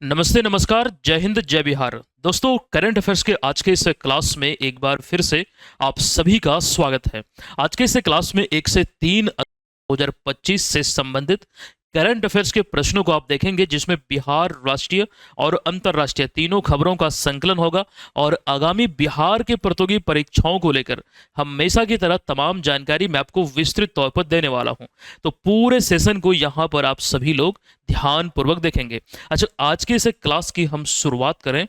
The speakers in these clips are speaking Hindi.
नमस्ते, नमस्कार, जय हिंद, जय बिहार। दोस्तों, करंट अफेयर्स के आज के इस क्लास में एक बार फिर से आप सभी का स्वागत है। आज के इस क्लास में 1 से 3 2025 से संबंधित करंट अफेयर्स के प्रश्नों को आप देखेंगे, जिसमें बिहार राष्ट्रीय और अंतर्राष्ट्रीय तीनों खबरों का संकलन होगा और आगामी बिहार के प्रतियोगी परीक्षाओं को लेकर हमेशा की तरह तमाम जानकारी मैं आपको विस्तृत तौर पर देने वाला हूं। तो पूरे सेशन को यहां पर आप सभी लोग ध्यानपूर्वक देखेंगे। अच्छा, आज के इस क्लास की हम शुरुआत करें।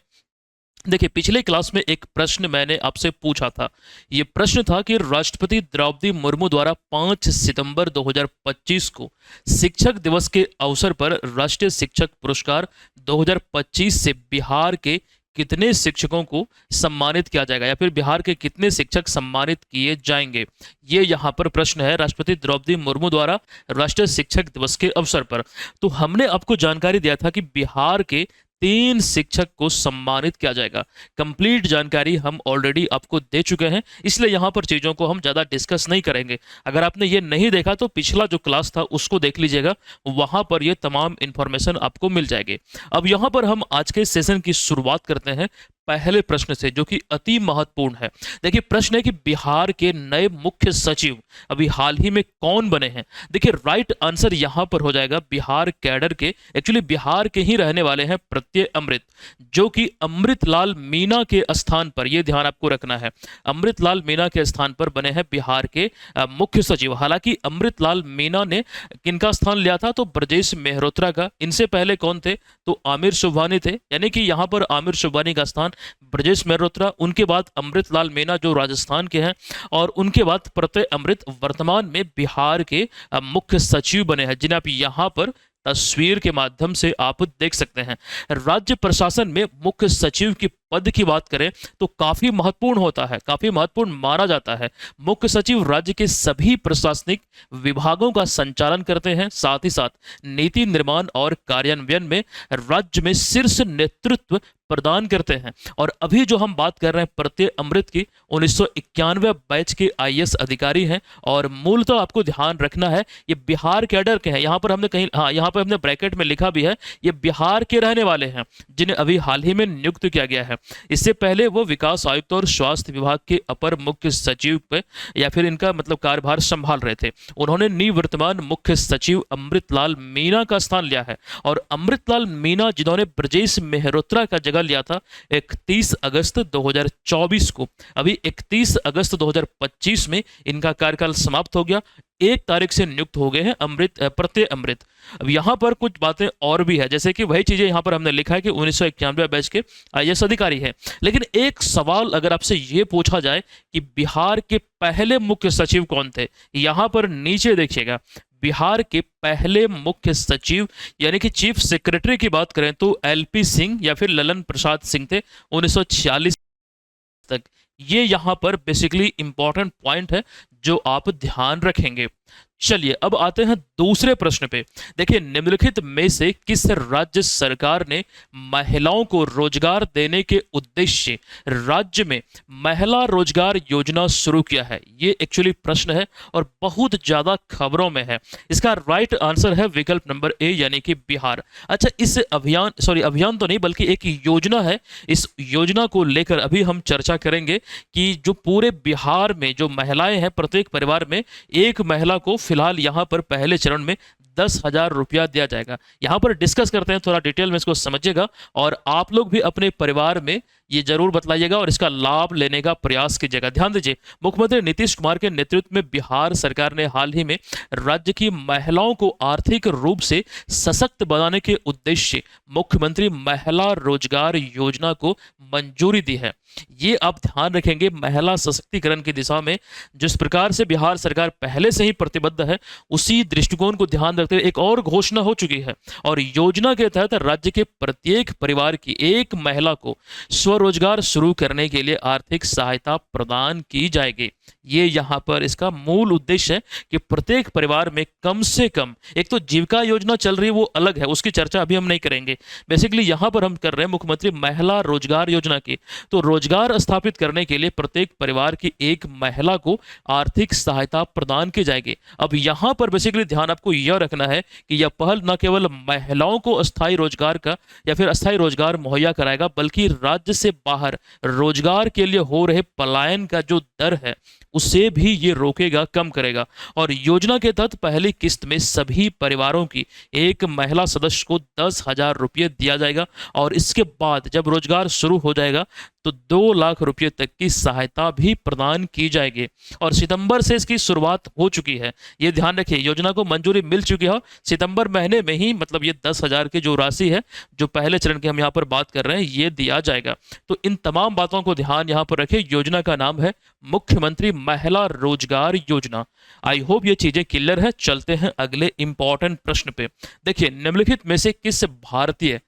देखिए, पिछले क्लास में एक प्रश्न मैंने आपसे पूछा था। ये प्रश्न था कि राष्ट्रपति द्रौपदी मुर्मू द्वारा 5 सितंबर 2025 को शिक्षक दिवस के अवसर पर राष्ट्रीय शिक्षक पुरस्कार 2025 से बिहार के कितने शिक्षकों को सम्मानित किया जाएगा, या फिर बिहार के कितने शिक्षक सम्मानित किए जाएंगे। ये यहाँ पर प्रश्न है राष्ट्रपति द्रौपदी मुर्मू द्वारा राष्ट्रीय शिक्षक दिवस के अवसर पर। तो हमने आपको जानकारी दिया था कि बिहार के 3 शिक्षक को सम्मानित किया जाएगा। कंप्लीट जानकारी हम ऑलरेडी आपको दे चुके हैं, इसलिए यहाँ पर चीज़ों को हम ज़्यादा डिस्कस नहीं करेंगे। अगर आपने ये नहीं देखा तो पिछला जो क्लास था उसको देख लीजिएगा, वहाँ पर ये तमाम इन्फॉर्मेशन आपको मिल जाएगी। अब यहाँ पर हम आज के सेशन की शुरुआत करते हैं पहले प्रश्न से, जो कि अति महत्वपूर्ण है। देखिए, प्रश्न है कि बिहार के नए मुख्य सचिव अभी हाल ही में कौन बने हैं। देखिए, राइट आंसर यहां पर हो जाएगा बिहार कैडर के, एक्चुअली बिहार के ही रहने वाले हैं प्रत्यय अमृत, जो कि अमृतलाल मीना के स्थान पर, यह ध्यान आपको रखना है, अमृतलाल मीना के स्थान पर बने हैं बिहार के मुख्य सचिव। हालांकि अमृतलाल मीना ने किनका स्थान लिया था, तो ब्रजेश मेहरोत्रा का। इनसे पहले कौन थे, तो आमिर सुबहानी थे, यानी कि यहां पर आमिर सुबहानी का स्थान ब्रजेश मेहरोत्रा, उनके बाद अमृतलाल मीना जो राजस्थान के हैं, और उनके बाद प्रत्यय अमृत वर्तमान में बिहार के मुख्य सचिव बने हैं, जिन्हें आप यहाँ पर तस्वीर के माध्यम से आप देख सकते हैं। राज्य प्रशासन में मुख्य सचिव की पद की बात करें तो काफी महत्वपूर्ण होता है, काफी महत्वपूर्ण माना जाता है। मुख्य सचिव राज्य के सभी प्रशासनिक विभागों का संचालन करते हैं, साथ ही साथ नीति निर्माण और कार्यान्वयन में राज्य में शीर्ष नेतृत्व प्रदान करते हैं। और अभी जो हम बात कर रहे हैं प्रत्यय अमृत की, 1991 बैच के आईएएस अधिकारी हैं, और मूलतः आपको ध्यान रखना है ये बिहार कैडर के हैं। यहाँ पर हमने कहीं, हाँ, यहाँ पर हमने ब्रैकेट में लिखा भी है, ये बिहार के रहने वाले हैं, जिन्हें अभी हाल ही में नियुक्त किया गया है। इससे पहले वो विकास आयुक्त और स्वास्थ्य विभाग के अपर मुख्य सचिव पे, या फिर इनका मतलब कार्यभार संभाल रहे थे। उन्होंने निवर्तमान मुख्य सचिव अमृतलाल मीना का स्थान लिया है, और अमृतलाल मीना जिन्होंने ब्रजेश मेहरोत्रा का जगह लिया था 31 अगस्त 2024 को, अभी 31 अगस्त 2025 में इनका कार्यकाल समाप्त हो गया। 1 तारीख से नियुक्त हो गए हैं प्रत्यय अमृत। अब यहाँ पर कुछ बातें और भी है, जैसे कि वही चीजें यहाँ पर हमने लिखा है कि 1991 बैच के आईएएस अधिकारी हैं। लेकिन एक सवाल अगर आपसे ये पूछा जाए कि बिहार के पहले मुख्य सचिव कौन थे, यहाँ पर नीचे देखिएगा, बिहार के पहले मुख्य सचिव यानी कि चीफ सेक्रेटरी की बात करें तो एलपी सिंह या फिर ललन प्रसाद सिंह थे 1946 तक। ये यहाँ पर बेसिकली इंपॉर्टेंट पॉइंट है जो आप ध्यान रखेंगे। चलिए, अब आते हैं दूसरे प्रश्न पे। देखिए, निम्नलिखित में से किस राज्य सरकार ने महिलाओं को रोजगार देने के उद्देश्य से राज्य में महिला रोजगार योजना शुरू किया है। ये एक्चुअली प्रश्न है और बहुत ज्यादा खबरों में है। इसका राइट आंसर है विकल्प नंबर ए, यानी कि बिहार। अच्छा, इस अभियान तो नहीं बल्कि एक योजना है। इस योजना को लेकर अभी हम चर्चा करेंगे कि जो पूरे बिहार में जो महिलाएं हैं, प्रत्येक परिवार में एक महिला को फिलहाल यहां पर पहले चरण में 10,000 रुपया दिया जाएगा। यहां पर डिस्कस करते हैं, थोड़ा डिटेल में इसको समझिएगा, और आप लोग भी अपने परिवार में ये जरूर बतलाइएगा और इसका लाभ लेने का प्रयास कीजिएगा। ध्यान दीजिए, मुख्यमंत्री नीतीश कुमार के नेतृत्व में बिहार सरकार ने हाल ही में राज्य की महिलाओं को आर्थिक रूप से सशक्त बनाने के उद्देश्य मुख्यमंत्री महिला रोजगार योजना को मंजूरी दी है। ये आप ध्यान रखेंगे, महिला सशक्तिकरण की दिशा में जिस प्रकार से बिहार सरकार पहले से ही प्रतिबद्ध है, उसी दृष्टिकोण को ध्यान रखते हुए एक और घोषणा हो चुकी है, और योजना के तहत राज्य के प्रत्येक परिवार की एक महिला को स्वरोजगार शुरू करने के लिए आर्थिक सहायता प्रदान की जाएगी। ये यहाँ पर इसका मूल उद्देश्य है कि प्रत्येक परिवार में कम से कम, एक तो जीविका योजना चल रही है वो अलग है, उसकी चर्चा अभी हम नहीं करेंगे। बेसिकली यहाँ पर हम कर रहे हैं मुख्यमंत्री महिला रोजगार योजना की। तो रोजगार स्थापित करने के लिए प्रत्येक परिवार की एक महिला को आर्थिक सहायता प्रदान की जाएगी। अब यहाँ पर बेसिकली ध्यान आपको यह रखना है कि यह पहल न केवल महिलाओं को अस्थायी रोजगार का या फिर अस्थायी रोजगार मुहैया कराएगा, बल्कि राज्य से बाहर रोजगार के लिए हो रहे पलायन का जो दर है उसे भी ये रोकेगा, कम करेगा। और योजना के तहत पहली किस्त में सभी परिवारों की एक महिला सदस्य को 10,000 रुपये दिया जाएगा और इसके बाद जब रोजगार शुरू हो जाएगा तो 2 लाख रुपये तक की सहायता भी प्रदान की जाएगी। और सितंबर से इसकी शुरुआत हो चुकी है, ये ध्यान रखिए, योजना को मंजूरी मिल चुकी है सितंबर महीने में ही, मतलब ये 10,000 की जो राशि है जो पहले चरण की हम यहाँ पर बात कर रहे हैं ये दिया जाएगा। तो इन तमाम बातों को ध्यान यहाँ पर रखिए। योजना का नाम है मुख्यमंत्री महिला रोजगार योजना। आई होप ये चीजें क्लियर है। चलते हैं अगले इंपॉर्टेंट प्रश्न पे। देखिए, निम्नलिखित में से किस भारतीय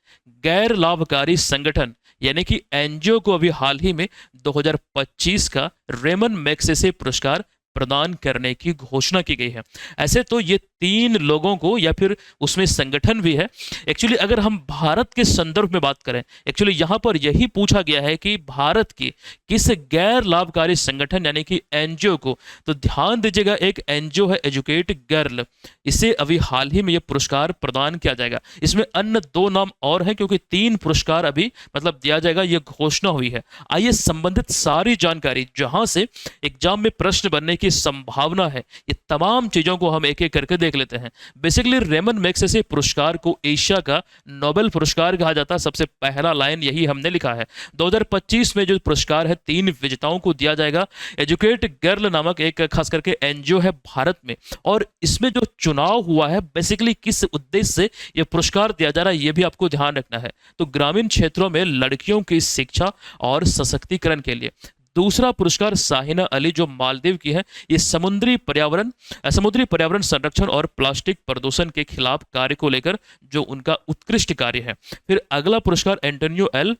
गैर लाभकारी संगठन यानी कि एनजीओ को अभी हाल ही में 2025 का रेमन मैग्सेसे पुरस्कार प्रदान करने की घोषणा की गई है? ऐसे तो ये 3 लोगों को या फिर उसमें संगठन भी है। एक्चुअली अगर हम भारत के संदर्भ में बात करें, एक्चुअली यहाँ पर यही पूछा गया है कि भारत की किस गैर लाभकारी संगठन यानी कि एनजीओ को, तो ध्यान दीजिएगा एक एनजीओ है एजुकेट गर्ल, इसे अभी हाल ही में ये पुरस्कार प्रदान किया जाएगा। इसमें अन्य 2 नाम और हैं क्योंकि 3 पुरस्कार अभी मतलब दिया जाएगा, ये घोषणा हुई है। आइए संबंधित सारी जानकारी जहां से एग्जाम में प्रश्न बनने की संभावना है, ये तमाम चीजों को हम एक एक करके देख लेते हैं। बेसिकली रेमन मैग्सेसे पुरस्कार को एशिया का नोबेल पुरस्कार कहा जाता है। सबसे पहला लाइन यही हमने लिखा है। 2025 में जो पुरस्कार है 3 विजेताओं को दिया जाएगा। एजुकेट गर्ल नामक एक खास करके एनजीओ है भारत में, और इसमें जो चुनाव हुआ है बेसिकली किस उद्देश्य से यह पुरस्कार दिया जा रहा है ये भी आपको ध्यान रखना है। तो ग्रामीण क्षेत्रों में लड़कियों की शिक्षा और सशक्तिकरण के लिए। दूसरा पुरस्कार साहिना अली जो मालदीव की है, ये समुद्री पर्यावरण संरक्षण और प्लास्टिक प्रदूषण के खिलाफ कार्य को लेकर जो उनका उत्कृष्ट कार्य है। फिर अगला पुरस्कार एंटोनियो एल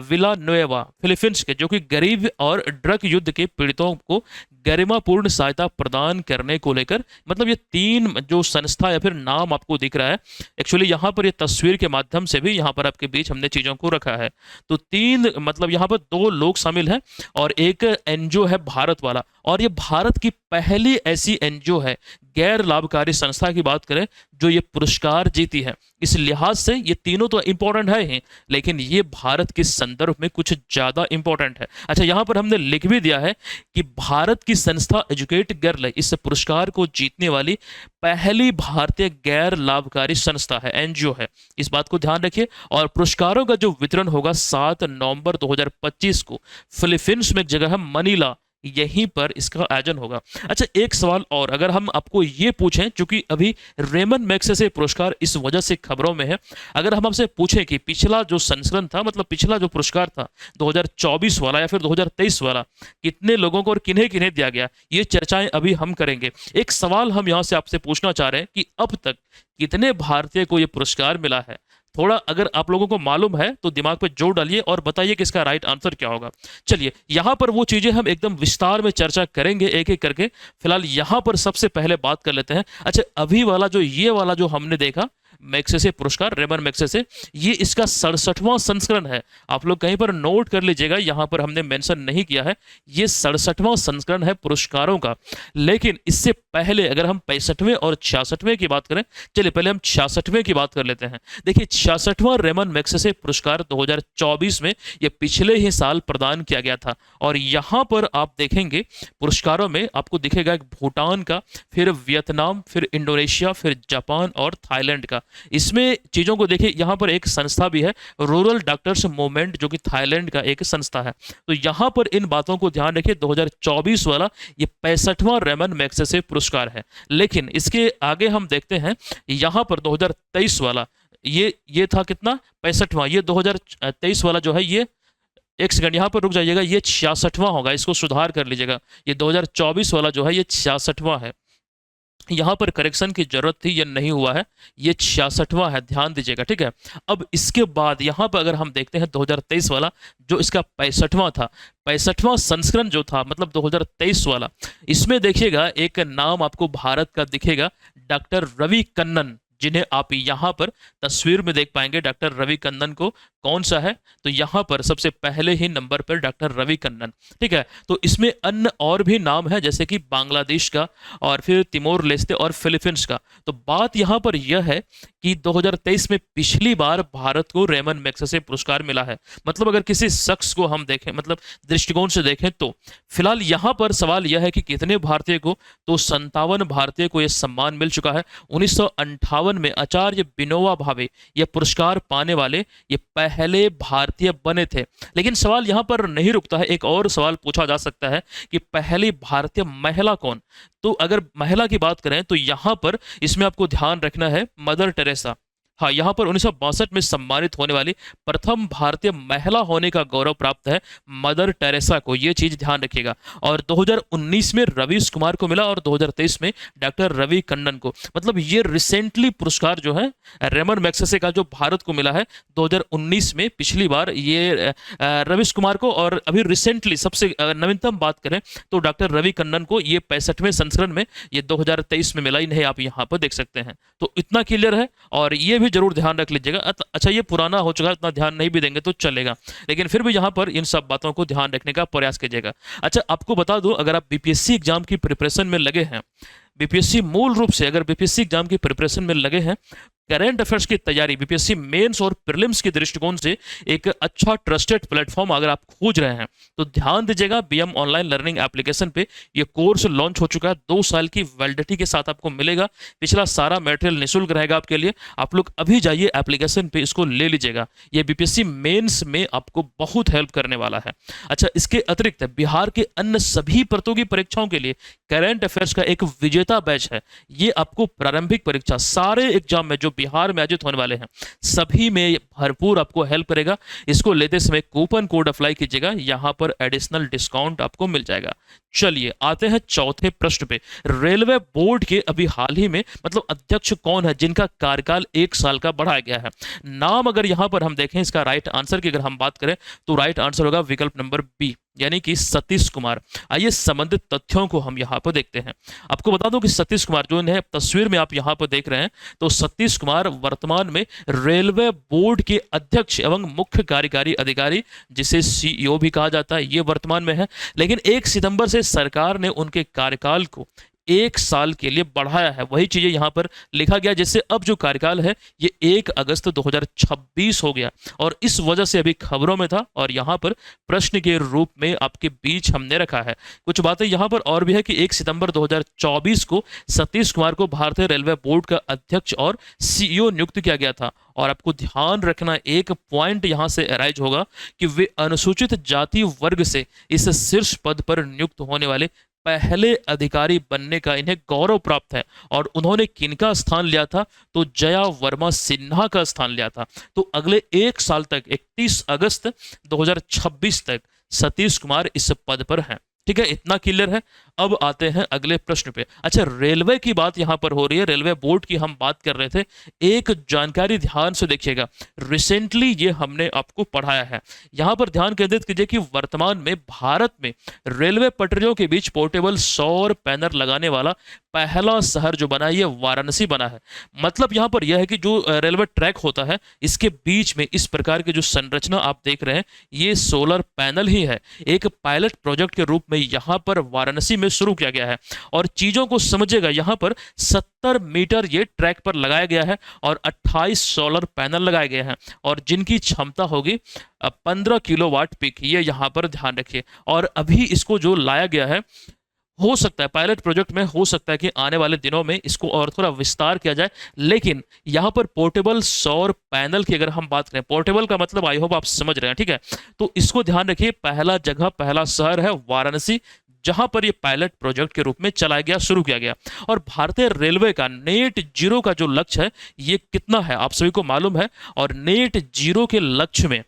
विलानुएवा फिलीपींस के, जो कि गरीब और ड्रग युद्ध के पीड़ितों को गरिमापूर्ण सहायता प्रदान करने को लेकर, मतलब ये 3 जो संस्था या फिर नाम आपको दिख रहा है, एक्चुअली यहाँ पर ये तस्वीर के माध्यम से भी यहाँ पर आपके बीच हमने चीज़ों को रखा है। तो 3 मतलब यहाँ पर 2 लोग शामिल हैं और एक एनजीओ है भारत वाला, और ये भारत की पहली ऐसी एनजीओ है गैर लाभकारी संस्था की बात करें जो ये पुरस्कार जीती है। इस लिहाज से ये तीनों तो इंपॉर्टेंट है ही, लेकिन ये भारत के संदर्भ में कुछ ज्यादा इंपॉर्टेंट है। अच्छा, यहाँ पर हमने लिख भी दिया है कि भारत की संस्था एजुकेट गर्ल इस पुरस्कार को जीतने वाली पहली भारतीय गैर लाभकारी संस्था है, एनजीओ है। इस बात को ध्यान रखिए। और पुरस्कारों का जो वितरण होगा 7 नवंबर 2025 को फिलीपींस में एक जगह है मनीला, यहीं पर इसका आयोजन होगा। अच्छा, एक सवाल और, अगर हम आपको ये पूछें, चूंकि अभी रेमन मैग्सेसे पुरस्कार इस वजह से खबरों में है, अगर हम आपसे पूछें कि पिछला जो संस्करण था, मतलब पिछला जो पुरस्कार था 2024 वाला या फिर 2023 वाला, कितने लोगों को और किन्हें किन्हें दिया गया, ये चर्चाएं अभी हम करेंगे। एक सवाल हम यहां से आपसे पूछना चाह रहे हैं कि अब तक कितने भारतीय को यह पुरस्कार मिला है? थोड़ा अगर आप लोगों को मालूम है तो दिमाग पे जोर डालिए और बताइए कि इसका राइट आंसर क्या होगा। चलिए, यहां पर वो चीजें हम एकदम विस्तार में चर्चा करेंगे एक एक करके। फिलहाल यहां पर सबसे पहले बात कर लेते हैं। अच्छा, अभी वाला जो ये वाला जो हमने देखा मैग्सेसे पुरस्कार, रेमन मैग्सेसे, ये इसका 67वां संस्करण है। आप लोग कहीं पर नोट कर लीजिएगा, यहां पर हमने मेंशन नहीं किया है, ये 67वां संस्करण है पुरस्कारों का। लेकिन इससे पहले अगर हम 65वें और 66वें की बात करें, चलिए पहले हम 66वें की बात कर लेते हैं। देखिए, 66वां रेमन मैग्सेसे पुरस्कार 2024 में ये पिछले ही साल प्रदान किया गया था। और यहां पर आप देखेंगे पुरस्कारों में आपको दिखेगा एक भूटान का, फिर वियतनाम, फिर इंडोनेशिया, फिर जापान और थाईलैंड का। इसमें चीजों को देखिए, यहां पर एक संस्था भी है रूरल डॉक्टर्स मूवमेंट, जो कि थाईलैंड का एक संस्था है। तो यहां पर इन बातों को ध्यान रखिए। 2024 वाला ये 65वां रेमन मैग्सेसे पुरस्कार है। लेकिन इसके आगे हम देखते हैं, यहां पर 2023 वाला ये था कितना, 65वां। ये 2023 वाला जो है, ये एक सेकंड यहां पर रुक जाइएगा, ये 66वां होगा, इसको सुधार कर लीजिएगा। ये 2024 वाला जो है ये 66वां है। यहाँ पर करेक्शन की जरूरत थी, ये नहीं हुआ है, ये 66वां है, ध्यान दीजिएगा, ठीक है। अब इसके बाद यहाँ पर अगर हम देखते हैं 2023 वाला, जो इसका 65वां था, 65वां संस्करण जो था, मतलब 2023 वाला, इसमें देखिएगा एक नाम आपको भारत का दिखेगा, डॉक्टर रवि कन्नन, जिन्हें आप यहाँ पर तस्वीर में देख पाएंगे। डॉक्टर रवि कन्नन को कौन सा है, तो यहाँ पर सबसे पहले ही नंबर पर डॉक्टर रवि कन्नन, ठीक है। तो इसमें अन्य और भी नाम है, जैसे कि बांग्लादेश का, और फिर तिमोर लेस्ते और फिलीपींस का। तो बात यहाँ पर यह है कि 2023 में पिछली बार भारत को रेमन मैग्सेसे पुरस्कार मिला है। मतलब अगर किसी शख्स को हम देखें, मतलब दृष्टिकोण से देखें, तो फिलहाल यहाँ पर सवाल यह है कि कितने भारतीय को, तो 57 भारतीय को यह सम्मान मिल चुका है। 1958 में आचार्य विनोबा भावे यह पुरस्कार पाने वाले ये पहले भारतीय बने थे। लेकिन सवाल यहाँ पर नहीं रुकता है, एक और सवाल पूछा जा सकता है कि पहली भारतीय महिला कौन। तो अगर महिला की बात करें तो यहाँ पर इसमें आपको ध्यान रखना है मदर टेरेसा। हाँ, यहाँ पर 1962 में सम्मानित होने वाली प्रथम भारतीय महिला होने का गौरव प्राप्त है मदर टेरेसा को, ये चीज ध्यान रखिएगा। और 2019 में रवीश कुमार को मिला और 2023 में डॉक्टर रवि कन्नन को। मतलब ये रिसेंटली पुरस्कार जो है रेमन मैग्सेसे का जो भारत को मिला है 2019 में, पिछली बार ये रवीश कुमार को, और अभी रिसेंटली सबसे नवीनतम बात करें तो डॉक्टर रवि कन्नन को ये 65वें संस्करण में ये 2023 में मिला, इन्हें आप यहाँ पर देख सकते हैं। तो इतना क्लियर है, और ये भी जरूर ध्यान रख लीजिएगा। अच्छा, ये पुराना हो चुका है, इतना ध्यान नहीं भी देंगे तो चलेगा, लेकिन फिर भी यहाँ पर इन सब बातों को ध्यान रखने का प्रयास कीजिएगा। अच्छा, आपको बता दूं, अगर आप बीपीएससी एग्जाम की प्रिपरेशन में लगे हैं, बीपीएससी मूल रूप से अगर बीपीएससी एग्जाम की प्रिपरेशन में लगे हैं, करंट अफेयर्स की तैयारी, बीपीएससी मेंस और प्रीलिम्स के दृष्टिकोण से एक अच्छा ट्रस्टेड प्लेटफॉर्म अगर आप खोज रहे हैं, तो ध्यान दीजिएगा। बीएम ऑनलाइन लर्निंग एप्लीकेशन पे ये कोर्स लॉन्च हो चुका है, 2 साल की वैलिडिटी के साथ आपको मिलेगा। पिछला सारा मटेरियल निःशुल्क रहेगा आपके लिए। आप लोग अभी जाइए एप्लीकेशन पे, इसको ले लीजिएगा। ये बीपीएससी मेंस में आपको बहुत हेल्प करने वाला है। अच्छा, इसके अतिरिक्त बिहार के अन्य सभी प्रतियोगी परीक्षाओं के लिए करंट अफेयर्स का एक विजेता बैच है। ये आपको प्रारंभिक परीक्षा, सारे एग्जाम में जो बिहार में आयोजित होने वाले हैं, सभी में भरपूर आपको हेल्प करेगा। इसको लेते समय कूपन कोड अप्लाई कीजिएगा, यहां पर एडिशनल डिस्काउंट आपको मिल जाएगा। चलिए आते हैं चौथे प्रश्न पे। रेलवे बोर्ड के अभी हाल ही में, मतलब अध्यक्ष कौन है जिनका कार्यकाल 1 साल का बढ़ाया गया है। नाम अगर यहां पर हम देखें, इसका राइट आंसर की अगर हम बात करें तो राइट आंसर होगा विकल्प नंबर बी, यानी कि सतीश कुमार। आइए संबंधित तथ्यों को हम यहाँ पर देखते हैं। आपको बता दूं कि सतीश कुमार, जो इन्हें तस्वीर में आप यहाँ पर देख रहे हैं, तो सतीश कुमार वर्तमान में रेलवे बोर्ड के अध्यक्ष एवं मुख्य कार्यकारी अधिकारी, जिसे सीईओ भी कहा जाता है, ये वर्तमान में है। लेकिन 1 सितंबर से सरकार ने उनके कार्यकाल को 1 साल के लिए बढ़ाया है। वही चीजें यहाँ पर लिखा गया, जिससे अब जो कार्यकाल है ये 1 अगस्त 2026 हो गया, और इस वजह से अभी खबरों में था और यहाँ पर प्रश्न के रूप में आपके बीच हमने रखा है। कुछ बातें यहाँ पर और भी है कि 1 सितंबर 2024 को सतीश कुमार को भारतीय रेलवे बोर्ड का अध्यक्ष और सीईओ नियुक्त किया गया था। और आपको ध्यान रखना, एक पॉइंट यहाँ से अराइज होगा कि वे अनुसूचित जाति वर्ग से इस शीर्ष पद पर नियुक्त होने वाले पहले अधिकारी बनने का इन्हें गौरव प्राप्त है। और उन्होंने किनका स्थान लिया था, तो जया वर्मा सिन्हा का स्थान लिया था। तो अगले 1 साल तक, 31 अगस्त 2026 तक सतीश कुमार इस पद पर हैं। ठीक है, इतना क्लियर है। अब आते हैं अगले प्रश्न पे। अच्छा, रेलवे की बात यहां पर हो रही है, रेलवे बोर्ड की हम बात कर रहे थे। एक जानकारी ध्यान से देखिएगा, रिसेंटली ये हमने आपको पढ़ाया है। यहां पर ध्यान केंद्रित कीजिए कि वर्तमान में भारत में रेलवे पटरियों के बीच पोर्टेबल सौर पैनल लगाने वाला पहला शहर जो बना है, ये वाराणसी बना है। मतलब यहां पर यह है कि जो रेलवे ट्रैक होता है, इसके बीच में इस प्रकार की जो संरचना आप देख रहे हैं, ये सोलर पैनल ही है। एक पायलट प्रोजेक्ट के रूप में यहां पर वाराणसी में शुरू किया गया है। और चीजों को समझिएगा, यहां पर 70 मीटर ये ट्रैक पर लगाया गया है और 28 सोलर पैनल लगाए गए हैं, और जिनकी क्षमता होगी 15 किलोवाट पीक। ये यहां पर ध्यान रखिए। और अभी इसको जो लाया गया है, हो सकता है पायलट प्रोजेक्ट में, हो सकता है कि आने वाले दिनों में इसको और थोड़ा विस्तार किया जाए। लेकिन यहां पर पोर्टेबल सौर पैनल की अगर हम बात करें, पोर्टेबल का मतलब आई होप आप समझ रहे हैं, ठीक है। तो इसको ध्यान रखिए, पहला जगह, पहला शहर है वाराणसी, जहां पर ये पायलट प्रोजेक्ट के रूप में चलाया गया, शुरू किया गया। और भारतीय रेलवे का नेट जीरो का जो लक्ष्य है, ये कितना है आप सभी को मालूम है। और नेट जीरो के लक्ष्य में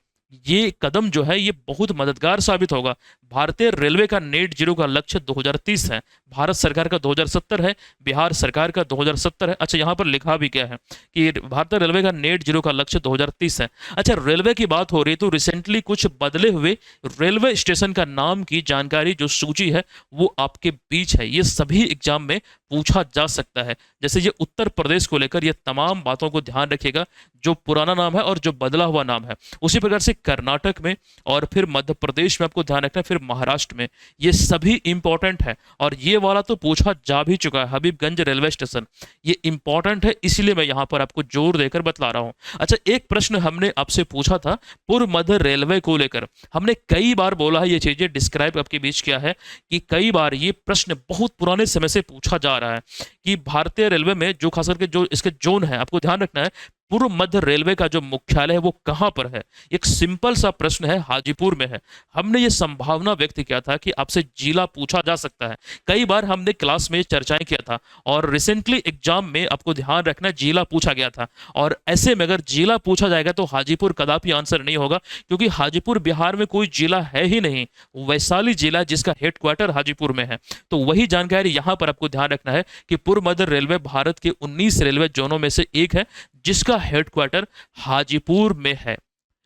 ये कदम जो है ये बहुत मददगार साबित होगा। भारतीय रेलवे का नेट जीरो का लक्ष्य 2030 है, भारत सरकार का 2070 है, बिहार सरकार का 2070 है। अच्छा, यहाँ पर लिखा भी क्या है कि भारतीय रेलवे का नेट जीरो का लक्ष्य 2030 है। अच्छा, रेलवे की बात हो रही है तो रिसेंटली कुछ बदले हुए रेलवे स्टेशन का नाम की जानकारी जो सूची है वो आपके बीच है। ये सभी एग्जाम में पूछा जा सकता है। जैसे ये उत्तर प्रदेश को लेकर ये तमाम बातों को ध्यान रखिएगा, जो पुराना नाम है और जो बदला हुआ नाम है। उसी प्रकार से कर्नाटक में और फिर मध्य प्रदेश में आपको ध्यान रखना है, फिर महाराष्ट्र में, ये सभी इंपॉर्टेंट है। और ये वाला तो पूछा जा भी चुका है, हबीबगंज रेलवे स्टेशन, ये इंपॉर्टेंट है, इसलिए मैं यहाँ पर आपको जोर देकर बतला रहा हूँ। अच्छा, एक प्रश्न हमने आपसे पूछा था पूर्व मध्य रेलवे को लेकर, हमने कई बार बोला है ये चीजें डिस्क्राइब आपके बीच किया है कि कई बार ये प्रश्न बहुत पुराने समय से पूछा जा रहा है कि भारतीय रेलवे में जो खास करके जो इसके जोन है, आपको ध्यान रखना है पूर्व मध्य रेलवे का जो मुख्यालय है वो कहां पर है। एक सिंपल सा प्रश्न है, हाजीपुर में है। हमने ये संभावना व्यक्त किया था कि आपसे जिला पूछा जा सकता है, कई बार हमने क्लास में चर्चाएं किया था, और रिसेंटली एग्जाम में आपको ध्यान रखना जिला पूछा गया था। और ऐसे में अगर जिला पूछा जाएगा तो हाजीपुर कदापि आंसर नहीं होगा, क्योंकि हाजीपुर बिहार में कोई जिला है ही नहीं, वैशाली जिला जिसका हेडक्वार्टर हाजीपुर में है। तो वही जानकारी यहां पर आपको ध्यान रखना है कि पूर्व मध्य रेलवे भारत के 19 रेलवे जोनों में से एक है जिसका हेडक्वार्टर हाजीपुर में है।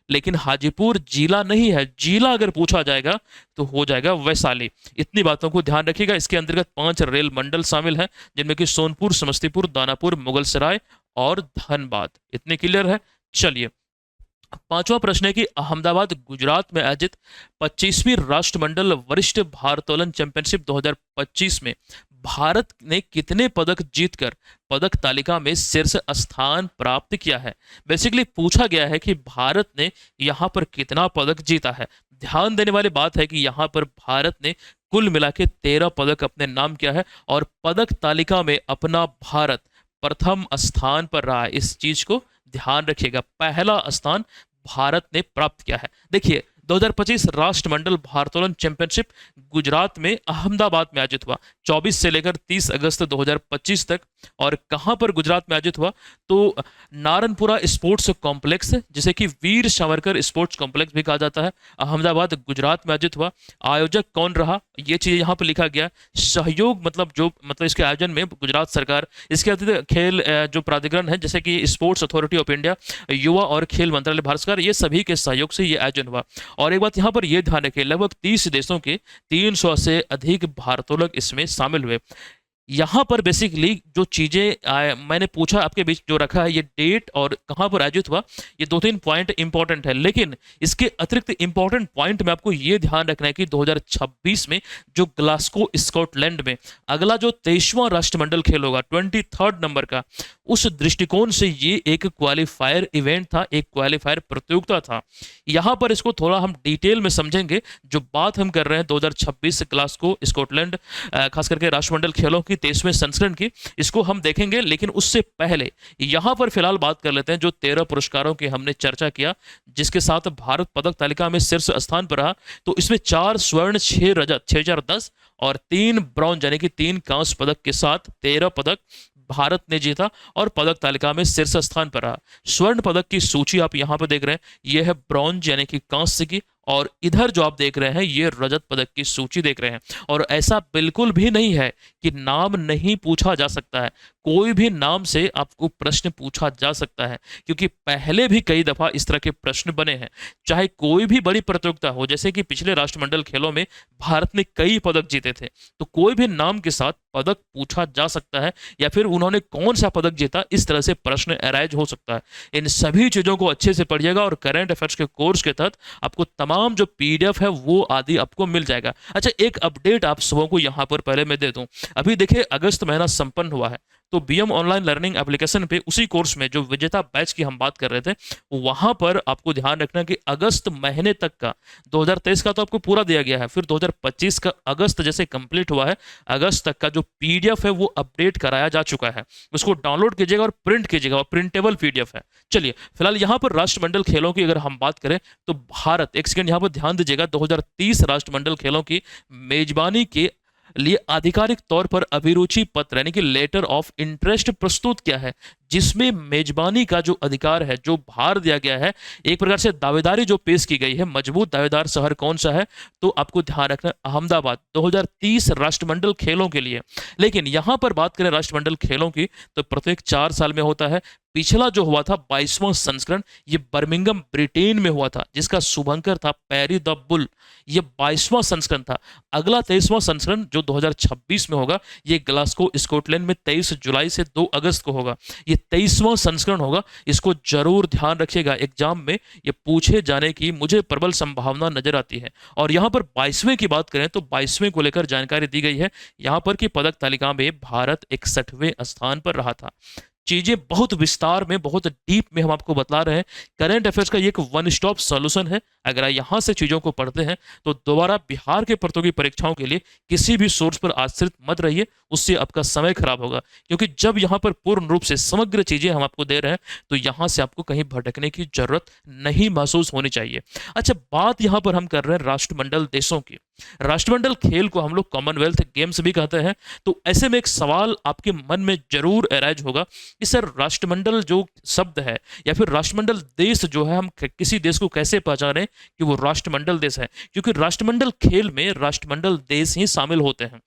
लेकिन हाजीपुर जिला नहीं है, जिला अगर पूछा जाएगा तो हो जाएगा वैशाली। इतनी बातों को ध्यान रखिएगा। इसके अंतर्गत 5 रेल मंडल शामिल हैं, जिनमें कि सोनपुर, समस्तीपुर, दानापुर, मुगलसराय और धनबाद। इतने क्लियर है। चलिए, पांचवा प्रश्न है कि अहमदाबाद गुजरात में आयोजित 25वीं राष्ट्रमंडल वरिष्ठ भारोत्तोलन चैंपियनशिप 2025 में भारत ने कितने पदक जीतकर पदक तालिका में शीर्ष स्थान प्राप्त किया है। बेसिकली पूछा गया है कि भारत ने यहां पर कितना पदक जीता है। ध्यान देने वाली बात है कि यहां पर भारत ने कुल मिला के 13 पदक अपने नाम किया है, और पदक तालिका में अपना भारत प्रथम स्थान पर रहा है। इस चीज को ध्यान रखिएगा, पहला स्थान भारत ने प्राप्त किया है। देखिए, 2025 राष्ट्रमंडल भारोत्तोलन चैंपियनशिप गुजरात में अहमदाबाद में आयोजित हुआ 24 से लेकर 30 अगस्त 2025 तक। और कहां पर गुजरात में आयोजित हुआ तो नारनपुरा स्पोर्ट्स कॉम्प्लेक्स, जिसे कि वीर सावरकर स्पोर्ट्स कॉम्प्लेक्स भी कहा जाता है, अहमदाबाद गुजरात में आयोजित हुआ। आयोजक कौन रहा ये चीज यहाँ पर लिखा गया। सहयोग मतलब इसके आयोजन में गुजरात सरकार, इसके अतिरिक्त खेल जो प्राधिकरण है जैसे कि स्पोर्ट्स अथॉरिटी ऑफ इंडिया, युवा और खेल मंत्रालय भारत सरकार, ये सभी के सहयोग से ये आयोजन हुआ। और एक बात यहाँ पर यह ध्यान रखें, लगभग 30 देशों के 300 से अधिक भारोत्तोलक इसमें शामिल हुए। यहाँ पर बेसिकली जो चीज़ें मैंने पूछा आपके बीच जो रखा है, ये डेट और कहाँ पर आयोजित हुआ, ये 2-3 पॉइंट इंपॉर्टेंट है। लेकिन इसके अतिरिक्त इंपॉर्टेंट पॉइंट में आपको ये ध्यान रखना है कि 2026 में जो ग्लासगो स्कॉटलैंड में अगला जो 23वां राष्ट्रमंडल खेल होगा 23rd नंबर का, उस दृष्टिकोण से ये एक क्वालिफायर इवेंट था, एक क्वालिफायर प्रतियोगिता था। यहाँ पर इसको थोड़ा हम डिटेल में समझेंगे। जो बात हम कर रहे हैं 2026 ग्लासगो स्कॉटलैंड खास करके राष्ट्रमंडल खेलों की 23वें संस्करण की, इसको हम देखेंगे। लेकिन उससे पहले यहाँ पर फिलहाल बात कर लेते हैं जो 13 पुरस्कारों की हमने चर्चा किया, जिसके साथ भारत पदक तालिका में शीर्ष स्थान पर रहा। तो इसमें 4 स्वर्ण, 6 रजत, 6/10 और 3 ब्रॉन्ज यानी कि 3 कांस्य पदक के साथ 13 पदक भारत ने जीता और पदक तालिका में शीर्ष स्थान पर रहा। स्वर्ण पदक की सूची आप यहां पर देख रहे हैं, यह है ब्रॉन्ज यानी कि कांस्य की, और इधर जो आप देख रहे हैं ये रजत पदक की सूची देख रहे हैं। और ऐसा बिल्कुल भी नहीं है कि नाम नहीं पूछा जा सकता है, कोई भी नाम से आपको प्रश्न पूछा जा सकता है, क्योंकि पहले भी कई दफा इस तरह के प्रश्न बने हैं। चाहे कोई भी बड़ी प्रतियोगिता हो, जैसे कि पिछले राष्ट्रमंडल खेलों में भारत ने कई पदक जीते थे, तो कोई भी नाम के साथ पदक पूछा जा सकता है, या फिर उन्होंने कौन सा पदक जीता, इस तरह से प्रश्न अराइज हो सकता है। इन सभी चीजों को अच्छे से पढ़िएगा, और करंट अफेयर्स के कोर्स के तहत आपको तमाम जो पीडीएफ है वो आदि आपको मिल जाएगा। अच्छा, एक अपडेट आप सबों को यहां पर पहले मैं दे दूं। अभी देखिए, अगस्त महीना संपन्न हुआ है, तो बीएम ऑनलाइन लर्निंग एप्लीकेशन पे उसी कोर्स में जो विजेता बैच की हम बात कर रहे थे, वहां पर आपको ध्यान रखना कि अगस्त महीने तक का 2023 का तो आपको पूरा दिया गया है, फिर 2025 का अगस्त जैसे कंप्लीट हुआ है, अगस्त तक का जो पीडीएफ है वो अपडेट कराया जा चुका है। उसको डाउनलोड कीजिएगा और प्रिंट कीजिएगा, प्रिंटेबल पीडीएफ है। चलिए, फिलहाल यहाँ पर राष्ट्रमंडल खेलों की अगर हम बात करें तो भारत, एक सेकंड यहाँ पर ध्यान दीजिएगा, 2030 राष्ट्रमंडल खेलों की मेजबानी के लिए आधिकारिक तौर पर अभिरुचि पत्र यानी कि लेटर ऑफ इंटरेस्ट प्रस्तुत किया है, जिसमें मेजबानी का जो अधिकार है, जो भार दिया गया है, एक प्रकार से दावेदारी जो पेश की गई है। मजबूत दावेदार शहर कौन सा है, तो आपको ध्यान रखना अहमदाबाद 2030 राष्ट्रमंडल खेलों के लिए। लेकिन यहां पर बात करें राष्ट्रमंडल खेलों की, तो प्रत्येक 4 साल में होता है। पिछला जो हुआ था 22वां संस्करण, ये बर्मिंघम ब्रिटेन में हुआ था, जिसका शुभंकर था पैरी द बुल। ये 22वां संस्करण था। अगला 23वां संस्करण जो 2026 में होगा, ये ग्लासगो स्कॉटलैंड में 23 जुलाई से 2 अगस्त को होगा। ये 23वां संस्करण होगा। इसको जरूर ध्यान रखिएगा, एग्जाम में ये पूछे जाने की मुझे प्रबल संभावना नजर आती है। और यहाँ पर 22वें की बात करें तो 22वें को लेकर जानकारी दी गई है। यहाँ पर की पदक तालिका में भारत 61वें स्थान पर रहा था। चीजें बहुत विस्तार में, बहुत डीप में हम आपको बता रहे हैं। करंट अफेयर्स का ये एक वन स्टॉप सॉल्यूशन है। अगर आप यहाँ से चीजों को पढ़ते हैं तो दोबारा बिहार के प्रतियोगी परीक्षाओं के लिए किसी भी सोर्स पर आश्रित मत रहिए, उससे आपका समय खराब होगा। क्योंकि जब यहाँ पर पूर्ण रूप से समग्र चीजें हम आपको दे रहे हैं तो यहाँ से आपको कहीं भटकने की जरूरत नहीं महसूस होनी चाहिए। अच्छा, बात यहाँ पर हम कर रहे हैं राष्ट्रमंडल देशों की। राष्ट्रमंडल खेल को हम लोग कॉमनवेल्थ गेम्स भी कहते हैं। तो ऐसे में एक सवाल आपके मन में जरूर अराइज होगा कि सर, राष्ट्रमंडल जो शब्द है या फिर राष्ट्रमंडल देश जो है, हम किसी देश को कैसे पहचानें कि वो राष्ट्रमंडल देश है? क्योंकि राष्ट्रमंडल खेल में राष्ट्रमंडल देश ही शामिल होते हैं।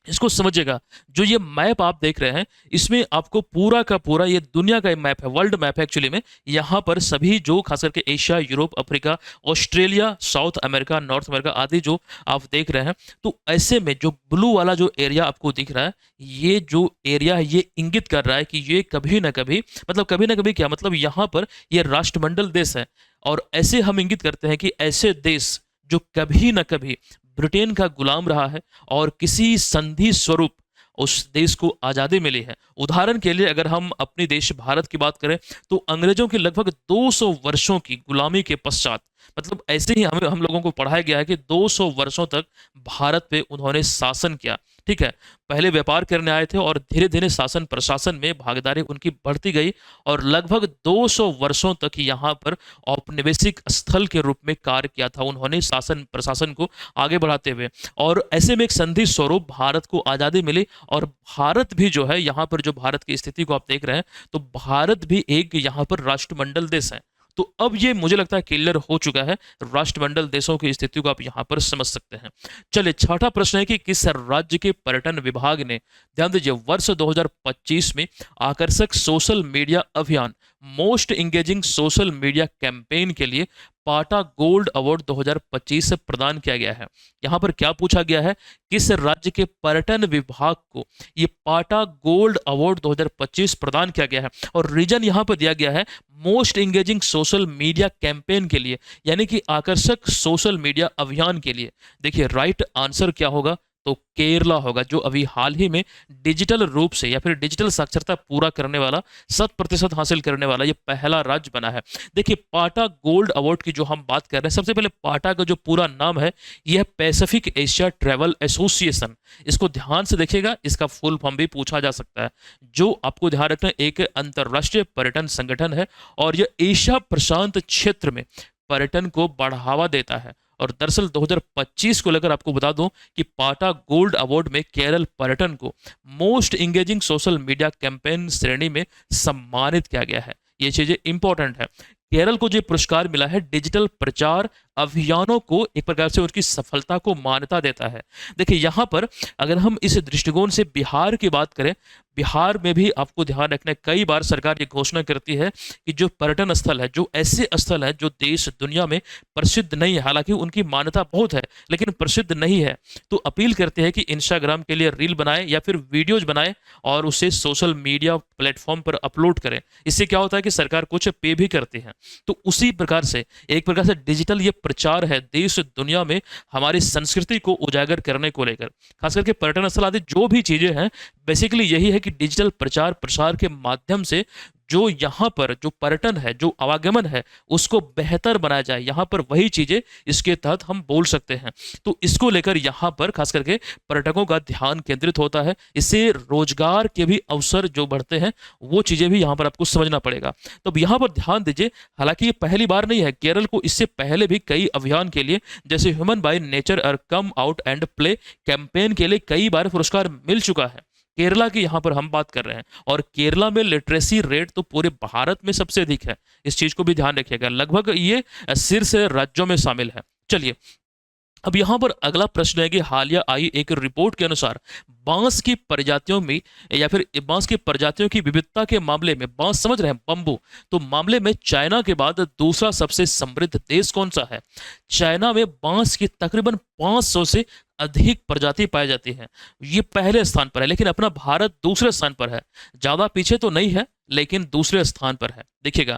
इसको समझिएगा, जो ये मैप आप देख रहे हैं, इसमें आपको पूरा का पूरा ये दुनिया का मैप है, वर्ल्ड मैप है एक्चुअली में। यहाँ पर सभी जो खास करके Asia, Europe, Africa, Australia, south America, north America आदि जो आप देख रहे हैं, तो ऐसे में जो ब्लू वाला जो एरिया आपको दिख रहा है, ये जो एरिया है, ये इंगित कर रहा है कि ये कभी ना कभी, मतलब कभी ना कभी क्या मतलब, यहाँ पर ये राष्ट्रमंडल देश है। और ऐसे हम इंगित करते हैं कि ऐसे देश जो कभी ना कभी ब्रिटेन का गुलाम रहा है और किसी संधि स्वरूप उस देश को आज़ादी मिली है। उदाहरण के लिए अगर हम अपने देश भारत की बात करें तो अंग्रेजों की लगभग 200 वर्षों की गुलामी के पश्चात, मतलब ऐसे ही हम लोगों को पढ़ाया गया है कि 200 वर्षों तक भारत पे उन्होंने शासन किया। ठीक है, पहले व्यापार करने आए थे और धीरे धीरे शासन प्रशासन में भागीदारी उनकी बढ़ती गई और लगभग 200 वर्षों तक यहाँ पर औपनिवेशिक स्थल के रूप में कार्य किया था उन्होंने, शासन प्रशासन को आगे बढ़ाते हुए। और ऐसे में एक संधि स्वरूप भारत को आज़ादी मिली और भारत भी जो है, यहाँ पर जो भारत की स्थिति को आप देख रहे हैं, तो भारत भी एक यहाँ पर राष्ट्रमंडल देश है। तो अब ये मुझे लगता है क्लियर हो चुका है, राष्ट्रमंडल देशों की स्थिति को आप यहाँ पर समझ सकते हैं। चलिए, छठा प्रश्न है कि किस राज्य के पर्यटन विभाग ने, ध्यान दीजिए, वर्ष 2025 में आकर्षक सोशल मीडिया अभियान, most engaging social media campaign के लिए पाटा गोल्ड अवार्ड 2025 से प्रदान किया गया है। यहाँ पर क्या पूछा गया है, किस राज्य के पर्यटन विभाग को ये पाटा गोल्ड अवार्ड 2025 प्रदान किया गया है? और रीजन यहाँ पर दिया गया है most engaging social media campaign के लिए, यानी कि आकर्षक सोशल मीडिया अभियान के लिए। देखिए, राइट आंसर क्या होगा, तो केरला होगा, जो अभी हाल ही में डिजिटल रूप से या फिर डिजिटल साक्षरता पूरा करने वाला, 100% हासिल करने वाला ये पहला राज्य बना है। देखिए, पाटा गोल्ड अवार्ड की जो हम बात कर रहे हैं, सबसे पहले पाटा का जो पूरा नाम है, यह पैसिफिक एशिया ट्रैवल एसोसिएशन। इसको ध्यान से देखिएगा, इसका फुल फॉर्म भी पूछा जा सकता है। जो आपको ध्यान रखना है, एक अंतर्राष्ट्रीय पर्यटन संगठन है और यह एशिया प्रशांत क्षेत्र में पर्यटन को बढ़ावा देता है। और दरअसल 2025 को लेकर आपको बता दूं कि पाटा गोल्ड अवार्ड में केरल पर्यटन को most engaging social media campaign श्रेणी में सम्मानित किया गया है। ये चीजें इंपॉर्टेंट है। केरल को जो पुरस्कार मिला है, डिजिटल प्रचार अभियानों को एक प्रकार से उनकी सफलता को मान्यता देता है। देखिए, यहाँ पर अगर हम इस दृष्टिकोण से बिहार की बात करें, बिहार में भी आपको ध्यान रखना है, कई बार सरकार ये घोषणा करती है कि जो पर्यटन स्थल है, जो ऐसे स्थल है जो देश दुनिया में प्रसिद्ध नहीं है, हालांकि उनकी मान्यता बहुत है लेकिन प्रसिद्ध नहीं है, तो अपील करते हैं कि इंस्टाग्राम के लिए रील बनाए या फिर वीडियोज बनाए और उसे सोशल मीडिया प्लेटफॉर्म पर अपलोड करें। इससे क्या होता है कि सरकार कुछ पे भी करती है। तो उसी प्रकार से एक प्रकार से डिजिटल ये प्रचार है देश दुनिया में हमारी संस्कृति को उजागर करने को लेकर। खास करके पर्यटन स्थल आदि जो भी चीजें हैं, बेसिकली यही है कि डिजिटल प्रचार प्रसार के माध्यम से जो यहाँ पर जो पर्यटन है, जो आवागमन है, उसको बेहतर बनाया जाए, यहाँ पर वही चीज़ें इसके तहत हम बोल सकते हैं। तो इसको लेकर यहाँ पर खास करके पर्यटकों का ध्यान केंद्रित होता है। इससे रोजगार के भी अवसर जो बढ़ते हैं, वो चीज़ें भी यहाँ पर आपको समझना पड़ेगा। तो अब यहाँ पर ध्यान दीजिए, हालांकि ये पहली बार नहीं है, केरल को इससे पहले भी कई अभियान के लिए, जैसे ह्यूमन बाय नेचर और come out and play campaign के लिए कई बार पुरस्कार मिल चुका है। केरला की यहाँ पर हम बात कर रहे हैं, और केरला में लिटरेसी रेट तो पूरे भारत में सबसे अधिक है। इस चीज को भी ध्यान रखिएगा, लगभग ये शीर्ष राज्यों में शामिल है। चलिए, अब यहाँ पर अगला प्रश्न है कि हालिया आई एक रिपोर्ट के अनुसार बांस की प्रजातियों में, या फिर बांस की प्रजातियों की विविधता के मामले में, बांस समझ रहे हैं, बम्बू, तो मामले में चाइना के बाद दूसरा सबसे समृद्ध देश कौन सा है? चाइना में बांस की तकरीबन 500 से अधिक प्रजाति पाई जाती है। ये पहले स्थान पर है, लेकिन अपना भारत दूसरे स्थान पर है। ज्यादा पीछे तो नहीं है, लेकिन दूसरे स्थान पर है। देखिएगा,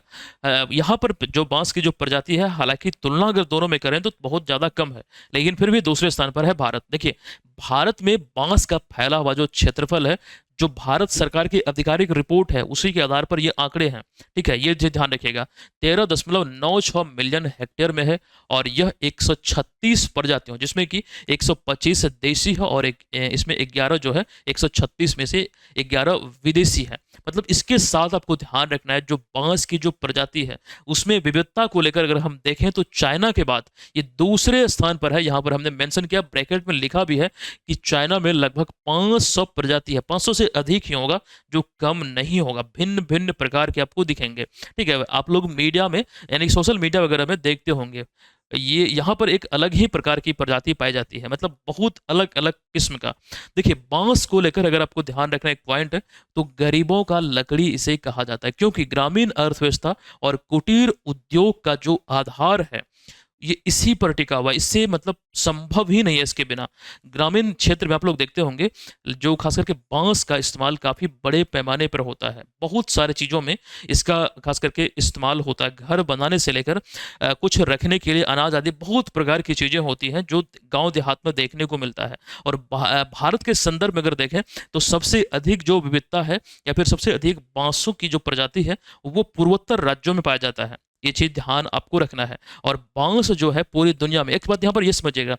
यहाँ पर जो बांस की जो प्रजाति है, हालांकि तुलना अगर दोनों में करें तो बहुत ज्यादा कम है, लेकिन फिर भी दूसरे स्थान पर है भारत। देखिए, भारत में बांस का फैला हुआ जो क्षेत्रफल है, जो भारत सरकार की आधिकारिक रिपोर्ट है, उसी के आधार पर ये आंकड़े हैं। ठीक है, ये ध्यान रखिएगा, 13.96 मिलियन हेक्टेयर में है, और यह 136 प्रजातियों, जिसमें कि 125 देशी है और इसमें 11 जो है, 136 में से 11 विदेशी है। मतलब इसके साथ आपको ध्यान रखना है, जो बांस की जो प्रजाति है, उसमें विविधता को लेकर अगर हम देखें तो चाइना के बाद ये दूसरे स्थान पर है। यहाँ पर हमने मेंशन किया, ब्रैकेट में लिखा भी है कि चाइना में लगभग 500 प्रजाति है, 500 से अधिक ही होगा, जो कम नहीं होगा। भिन्न भिन्न प्रकार के आपको दिखेंगे। ठीक है, आप लोग मीडिया में, यानी सोशल मीडिया वगैरह में देखते होंगे, ये यहाँ पर एक अलग ही प्रकार की प्रजाति पाई जाती है, मतलब बहुत अलग अलग किस्म का। देखिए, बांस को लेकर अगर आपको ध्यान रखना एक पॉइंट है, तो गरीबों का लकड़ी इसे कहा जाता है, क्योंकि ग्रामीण अर्थव्यवस्था और कुटीर उद्योग का जो आधार है, ये इसी पर टिका हुआ है। इससे मतलब संभव ही नहीं है इसके बिना। ग्रामीण क्षेत्र में आप लोग देखते होंगे, जो खास करके बांस का इस्तेमाल काफी बड़े पैमाने पर होता है। बहुत सारे चीजों में इसका खास करके इस्तेमाल होता है, घर बनाने से लेकर कुछ रखने के लिए, अनाज आदि बहुत प्रकार की चीजें होती हैं जो गांव देहात में देखने को मिलता है। और भारत के संदर्भ में अगर देखें तो सबसे अधिक जो विविधता है, या फिर सबसे अधिक बांसों की जो प्रजाति है, वो पूर्वोत्तर राज्यों में पाया जाता है। ये चीज ध्यान आपको रखना है। और बांस जो है पूरी दुनिया में, एक बात यहाँ पर ये समझिएगा,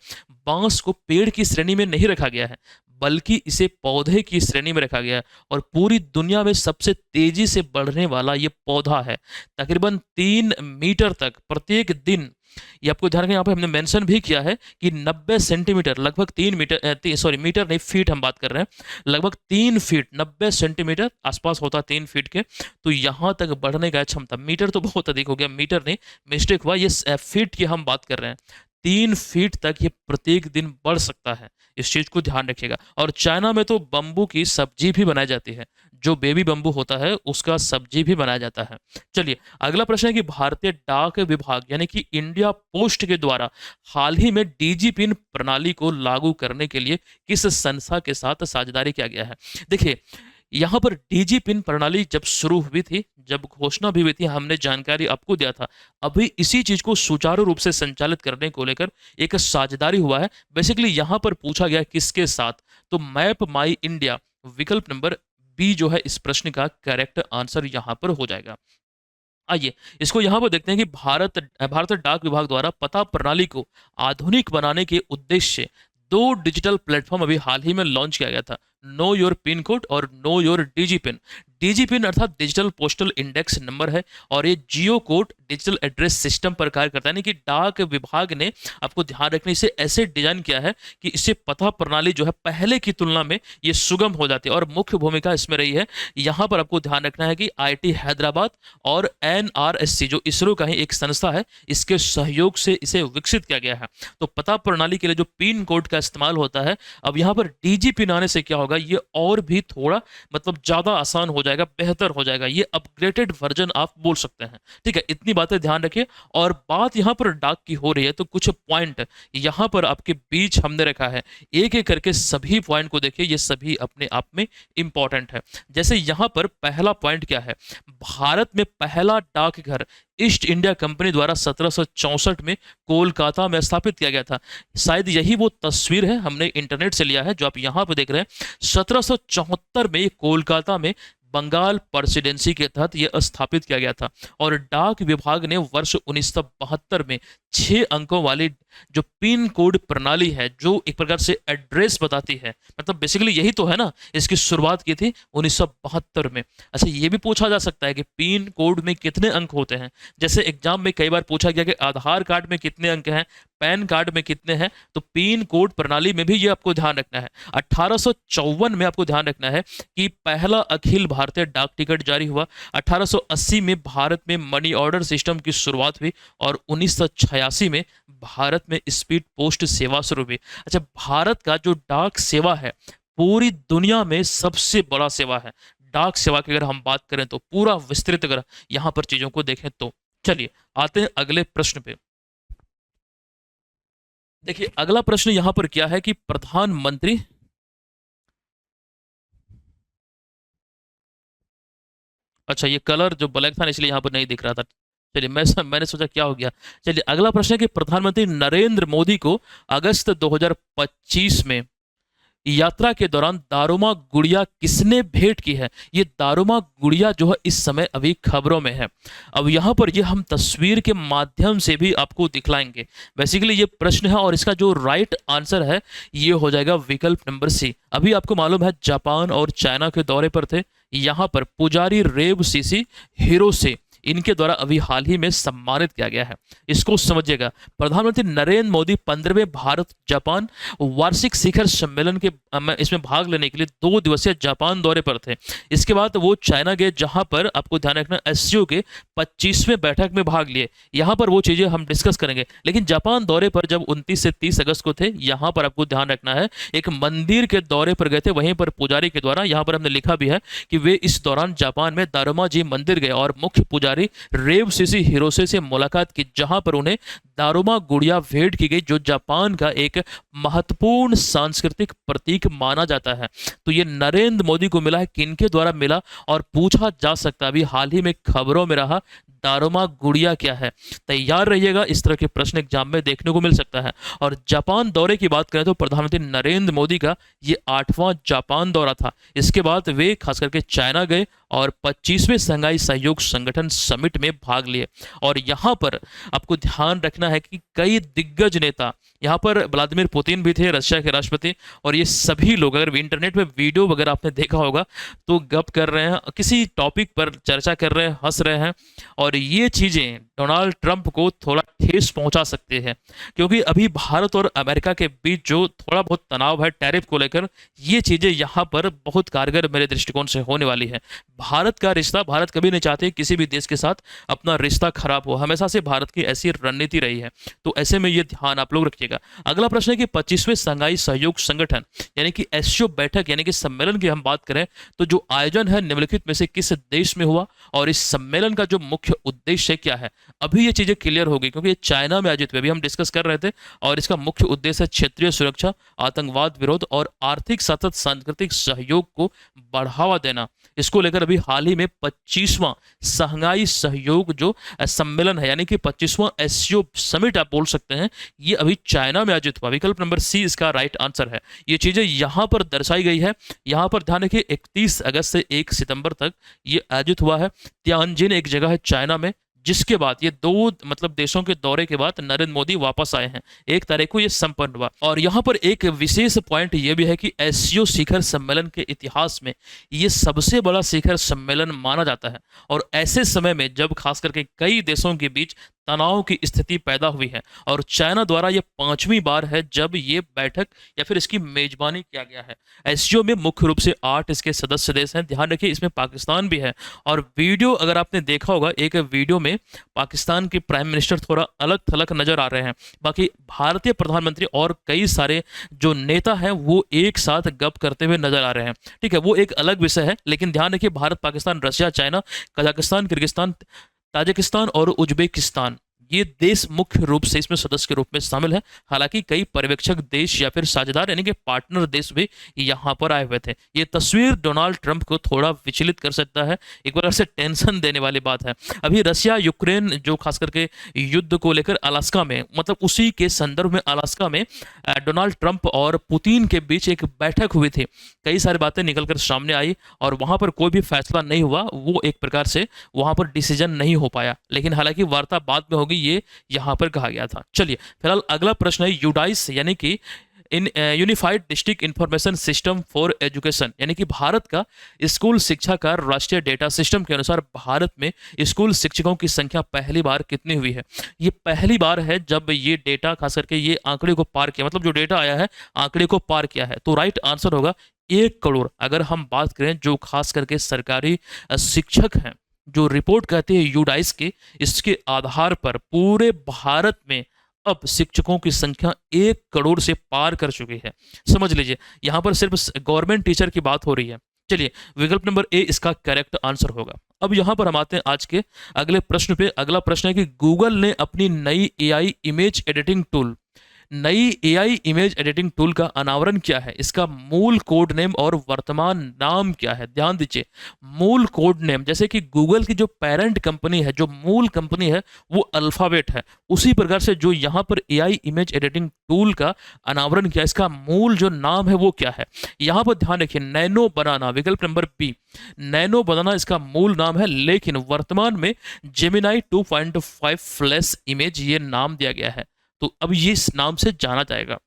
बांस को पेड़ की श्रेणी में नहीं रखा गया है, बल्कि इसे पौधे की श्रेणी में रखा गया है। और पूरी दुनिया में सबसे तेजी से बढ़ने वाला ये पौधा है। तकरीबन 3 मीटर तक प्रत्येक दिन, ये आपको ध्यान रखना, यहाँ पे हमने मेंशन भी किया है कि 90 सेंटीमीटर, लगभग 3 मीटर, सॉरी मीटर नहीं, फीट हम बात कर रहे हैं, लगभग 3 फीट 90 सेंटीमीटर आसपास होता है, 3 फीट के। तो यहाँ तक बढ़ने का क्षमता, मीटर तो बहुत अधिक हो गया, मीटर नहीं, मिस्टेक हुआ, ये फीट की हम बात कर रहे हैं। 3 फीट तक ये प्रत्येक दिन बढ़ सकता है, इस चीज को ध्यान रखिएगा। और चाइना में तो बम्बू की सब्जी भी बनाई जाती है, जो बेबी बम्बू होता है उसका सब्जी भी बनाया जाता है। चलिए, अगला प्रश्न है कि भारतीय डाक विभाग यानी कि इंडिया पोस्ट के द्वारा हाल ही में डीजी पिन प्रणाली को लागू करने के लिए किस संस्था के साथ साझेदारी किया गया है? देखिए, यहाँ पर डीजी पिन प्रणाली जब शुरू हुई थी, जब घोषणा भी हुई थी, हमने जानकारी आपको दिया था। अभी इसी चीज को सुचारू रूप से संचालित करने को लेकर एक साझेदारी हुआ है। बेसिकली यहाँ पर पूछा गया किसके साथ, तो मैप माई इंडिया, विकल्प नंबर बी जो है इस प्रश्न का करेक्ट आंसर यहाँ पर हो जाएगा। आइए, इसको यहाँ पर देखते हैं कि भारत डाक विभाग द्वारा पता प्रणाली को आधुनिक बनाने के उद्देश्य से 2 डिजिटल प्लेटफॉर्म अभी हाल ही में लॉन्च किया गया था, नो योर पिन कोड और know your DG pin. DG pin अर्थात डिजिटल पोस्टल इंडेक्स नंबर है, और ये जियो कोड डिजिटल एड्रेस सिस्टम पर कार्य करता है। यानी कि डाक विभाग ने, आपको ध्यान रखने से ऐसे डिजाइन किया है कि इससे पता प्रणाली जो है पहले की तुलना में ये सुगम हो जाती है। और मुख्य भूमिका इसमें रही है, यहाँ पर आपको ध्यान रखना है कि आईटी हैदराबाद और एनआरएससी जो इसरो का ही एक संस्था है, इसके सहयोग से इसे विकसित किया गया है। तो पता प्रणाली के लिए जो पिन कोड का इस्तेमाल होता है, अब यहाँ पर डीजी पिन आने से क्या होगा, ये और भी थोड़ा मतलब ज्यादा आसान हो जाएगा, बेहतर हो जाएगा। ये अपग्रेडेड वर्जन आप बोल सकते हैं। ठीक है, इतनी बातें ध्यान रखिए। और बात यहाँ पर डाक की हो रही है, तो कुछ पॉइंट यहाँ पर आपके बीच हमने रखा है, एक एक करके सभी पॉइंट को देखिए, ये सभी अपने आप में इंपॉर्टेंट है। जैसे यहाँ पर पहला पॉइंट क्या है, भारत में पहला डाकघर ईस्ट इंडिया कंपनी द्वारा 1764 में कोलकाता में स्थापित किया गया था। शायद यही वो तस्वीर है, हमने इंटरनेट से लिया है, जो आप यहाँ पे देख रहे हैं। 1774 में कोलकाता में बंगाल प्रेसिडेंसी के तहत यह स्थापित किया गया था। और डाक विभाग ने वर्ष 1972 में 6 अंकों वाली जो पिन कोड प्रणाली है, जो एक प्रकार से एड्रेस बताती है, मतलब बेसिकली यही तो है ना, इसकी शुरुआत की थी 1972 में। अच्छा, ये भी पूछा जा सकता है कि पिन कोड में कितने अंक होते हैं। जैसे एग्जाम में कई बार पूछा गया कि आधार कार्ड में कितने अंक हैं, पैन कार्ड में कितने हैं, तो पिन कोड प्रणाली में भी ये आपको ध्यान रखना है। 1854 में आपको ध्यान रखना है कि पहला अखिल भारतीय डाक टिकट जारी हुआ। 1880 में भारत में मनी ऑर्डर सिस्टम की शुरुआत हुई और 1986 में भारत में स्पीड पोस्ट सेवा शुरू हुई। अच्छा, भारत का जो डाक सेवा है पूरी दुनिया में सबसे बड़ा सेवा है। डाक सेवा की अगर हम बात करें तो पूरा विस्तृत अगर यहाँ पर चीजों को देखें तो चलिए आते हैं अगले प्रश्न पे। देखिए अगला प्रश्न यहां पर क्या है कि प्रधानमंत्री, अच्छा ये कलर जो ब्लैक था ना इसलिए यहां पर नहीं दिख रहा था। चलिए मैंने सोचा क्या हो गया। चलिए अगला प्रश्न है कि प्रधानमंत्री नरेंद्र मोदी को अगस्त 2025 में यात्रा के दौरान दारुमा गुड़िया किसने भेंट की है। ये दारुमा गुड़िया जो है इस समय अभी खबरों में है। अब यहाँ पर ये हम तस्वीर के माध्यम से भी आपको दिखलाएंगे। बेसिकली ये प्रश्न है और इसका जो राइट आंसर है ये हो जाएगा विकल्प नंबर सी। अभी आपको मालूम है जापान और चाइना के दौरे पर थे। यहाँ पर पुजारी रेव सीसी हिरोसे इनके द्वारा अभी हाल ही में सम्मानित किया गया है। इसको समझिएगा। प्रधानमंत्री नरेंद्र मोदी 15वें भारत जापान वार्षिक शिखर सम्मेलन के इसमें भाग लेने के लिए 2 दिवसीय जापान दौरे पर थे। इसके बाद वो चाइना गए जहां पर आपको ध्यान रखना एससीओ के 25वें बैठक में भाग लिए। यहां पर वो चीजें हम डिस्कस करेंगे। लेकिन जापान दौरे पर जब 29 से 30 अगस्त को थे, यहां पर आपको ध्यान रखना है एक मंदिर के दौरे पर गए थे। वहीं पर पुजारी के द्वारा, यहां पर हमने लिखा भी है कि वे इस दौरान जापान में दारुमा जी मंदिर गए और मुख्य पुजारी रेव सीसी हिरोसे से मुलाकात की, जहां पर उन्हें दारुमा गुड़िया भेंट की गई जो जापान का एक महत्वपूर्ण सांस्कृतिक प्रतीक माना जाता है। तो ये नरेंद्र मोदी को मिला है, किनके द्वारा मिला और पूछा जा सकता है अभी हाल ही में खबरों में रहा दारुमा गुड़िया क्या है। तैयार रहिएगा, इस तरह के प्रश्न एग्जाम में देखने को मिल सकता है। और जापान दौरे की बात करें तो प्रधानमंत्री नरेंद्र मोदी का ये 8वां जापान दौरा था। इसके बाद वे खास करके चाइना गए और 25वें शंघाई सहयोग संगठन समिट में भाग लिए। और यहाँ पर आपको ध्यान रखना है कि कई दिग्गज नेता, यहाँ पर व्लादिमीर पुतिन भी थे रशिया के राष्ट्रपति, और ये सभी लोग अगर इंटरनेट में वीडियो वगैरह आपने देखा होगा तो गप कर रहे हैं, किसी टॉपिक पर चर्चा कर रहे हैं, हंस रहे हैं। और ये चीज़ें डोनाल्ड ट्रंप को थोड़ा ठेस पहुंचा सकते हैं, क्योंकि अभी भारत और अमेरिका के बीच जो थोड़ा बहुत तनाव है टैरिफ को लेकर, ये चीज़ें यहाँ पर बहुत कारगर मेरे दृष्टिकोण से होने वाली है। भारत का रिश्ता, भारत कभी नहीं चाहते किसी भी देश के साथ अपना रिश्ता खराब हो, हमेशा से भारत की ऐसी रणनीति रही है। तो ऐसे में ये ध्यान आप लोग रखिएगा। अगला प्रश्न है कि 25वें शंघाई सहयोग संगठन यानी कि एससीओ बैठक यानी कि सम्मेलन की हम बात करें तो जो आयोजन है निम्नलिखित में से किस देश में हुआ और इस सम्मेलन का जो मुख्य उद्देश्य क्या है। अभी ये चीजें क्लियर हो गई क्योंकि ये चाइना में आयोजित हुए, अभी हम डिस्कस कर रहे थे। और इसका मुख्य उद्देश्य है क्षेत्रीय सुरक्षा, आतंकवाद विरोध और आर्थिक सतत सांस्कृतिक सहयोग को बढ़ावा देना। इसको लेकर अभी हाल ही में 25वां शंघाई सहयोग जो सम्मेलन है यानी कि 25वां एससीओ समिट आप बोल सकते हैं, ये अभी चाइना में आयोजित हुआ। विकल्प नंबर सी इसका राइट आंसर है। ये चीजें यहां पर दर्शाई गई है। यहां पर ध्यान रखिए 31 अगस्त से 1 सितंबर तक ये आयोजित हुआ है। तियानजिन एक जगह है चाइना में, जिसके बाद ये 2 देशों के दौरे के बाद नरेंद्र मोदी वापस आए हैं। 1 तारीख को ये संपन्न हुआ। और यहाँ पर एक विशेष पॉइंट ये भी है कि एससीओ शिखर सम्मेलन के इतिहास में ये सबसे बड़ा शिखर सम्मेलन माना जाता है। और ऐसे समय में जब खास करके कई देशों के बीच तनाव की स्थिति पैदा हुई है और चाइना द्वारा यह 5वीं बार है जब ये बैठक या फिर इसकी मेजबानी किया गया है। एससीओ में मुख्य रूप से 8 इसके सदस्य देश हैं। ध्यान रखिए इसमें पाकिस्तान भी है। और वीडियो अगर आपने देखा होगा, एक वीडियो में पाकिस्तान के प्राइम मिनिस्टर थोड़ा अलग थलग नजर आ रहे हैं। बाकी भारतीय प्रधानमंत्री और कई सारे जो नेता हैं वो एक साथ गप करते हुए नजर आ रहे हैं। ठीक है, वो एक अलग विषय है। लेकिन ध्यान रखिए Bharat, Pakistan, Russia, China, Kazakhstan, Kyrgyzstan, Tajikistan और उज्बेकिस्तान ये देश मुख्य रूप से इसमें सदस्य के रूप में शामिल है। हालांकि कई पर्यवेक्षक देश या फिर साझेदार यानी कि पार्टनर देश भी यहाँ पर आए हुए थे। ये तस्वीर डोनाल्ड ट्रंप को थोड़ा विचलित कर सकता है, एक बार से टेंशन देने वाली बात है। अभी रशिया यूक्रेन जो खास करके युद्ध को लेकर अलास्का में, मतलब उसी के संदर्भ में अलास्का में डोनाल्ड ट्रंप और पुतिन के बीच एक बैठक हुई थी। कई सारी बातें निकलकर सामने आई और वहां पर कोई भी फैसला नहीं हुआ, वो एक प्रकार से वहां पर डिसीजन नहीं हो पाया। लेकिन हालांकि वार्ता बाद में होगी, ये यहां पर कहा गया था। चलिए फिलहाल अगला प्रश्न है यूडाइस यानी कि इन unified district information system for education, यानी कि भारत का स्कूल शिक्षा का राष्ट्रीय डेटा सिस्टम के अनुसार भारत में स्कूल शिक्षकों की संख्या पहली बार कितनी हुई है। ये पहली बार है जब ये डेटा खास करके ये आंकड़े को पार किया, मतलब जो डेटा आया है आंकड़े को पार किया है। तो राइट आंसर होगा 1 करोड़। अगर हम बात करें जो खास करके सरकारी शिक्षक हैं, जो रिपोर्ट कहते हैं यूडाइस के, इसके आधार पर पूरे भारत में अब शिक्षकों की संख्या 1 करोड़ से पार कर चुकी है। समझ लीजिए यहाँ पर सिर्फ गवर्नमेंट टीचर की बात हो रही है। चलिए विकल्प नंबर ए इसका करेक्ट आंसर होगा। अब यहाँ पर हम आते हैं आज के अगले प्रश्न पे। अगला प्रश्न है कि गूगल ने अपनी नई एआई इमेज एडिटिंग टूल का अनावरण किया है। इसका मूल कोड नेम और वर्तमान नाम क्या है? ध्यान दीजिए, मूल कोड नेम, जैसे कि गूगल की जो पेरेंट कंपनी है, जो मूल कंपनी है वो अल्फाबेट है, उसी प्रकार से जो यहाँ पर एआई इमेज एडिटिंग टूल का अनावरण किया, इसका मूल जो नाम है वो क्या है? यहाँ पर ध्यान रखिए, नैनो बनाना, विकल्प नंबर बी, नैनो बनाना इसका मूल नाम है, लेकिन वर्तमान में जेमिनाई 2.5 फ्लैश इमेज ये नाम दिया गया है। तो अब ये इस नाम से जाना जाएगा।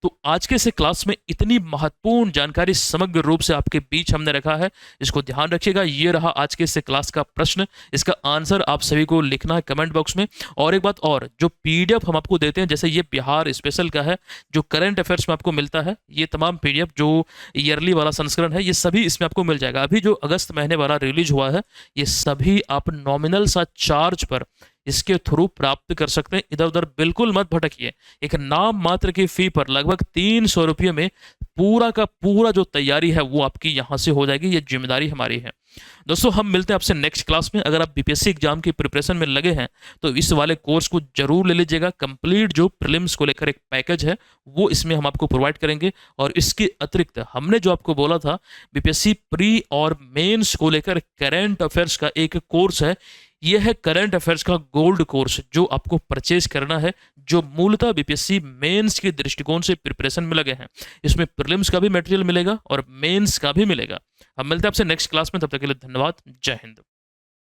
तो आज के से क्लास में इतनी महत्वपूर्ण जानकारी समग्र रूप से आपके बीच हमने रखा है, इसको ध्यान रखिएगा। ये रहा आज के से क्लास का प्रश्न, इसका आंसर आप सभी को लिखना है कमेंट बॉक्स में। और एक बात और, जो पीडीएफ हम आपको देते हैं, जैसे ये बिहार स्पेशल का है, जो करंट अफेयर्स में आपको मिलता है, ये तमाम पीडीएफ जो ईयरली वाला संस्करण है, ये सभी इसमें आपको मिल जाएगा। अभी जो अगस्त महीने वाला रिलीज हुआ है, ये सभी आप नॉमिनल सा चार्ज पर इसके थ्रू प्राप्त कर सकते हैं। इधर उधर बिल्कुल मत भटकिए। एक नाम मात्र की फी पर लगभग 300 रुपये में पूरा का पूरा जो तैयारी है वो आपकी यहाँ से हो जाएगी। ये जिम्मेदारी हमारी है। दोस्तों हम मिलते हैं आपसे नेक्स्ट क्लास में। अगर आप बीपीएससी एग्जाम की प्रिपरेशन में लगे हैं तो इस वाले कोर्स को जरूर ले लीजिएगा। कंप्लीट जो प्रीलिम्स को लेकर एक पैकेज है वो इसमें हम आपको प्रोवाइड करेंगे। और इसके अतिरिक्त हमने जो आपको बोला था बीपीएससी प्री और मेंस को लेकर करंट अफेयर्स का एक कोर्स है, यह है करंट अफेयर्स का गोल्ड कोर्स, जो आपको परचेज करना है, जो मूलतः बीपीएससी मेंस के दृष्टिकोण से प्रिपरेशन में लगे हैं। इसमें प्रीलिम्स का भी मटेरियल मिलेगा और मेंस का भी मिलेगा। हम मिलते हैं आपसे नेक्स्ट क्लास में, तब तक के लिए धन्यवाद। जय हिंद।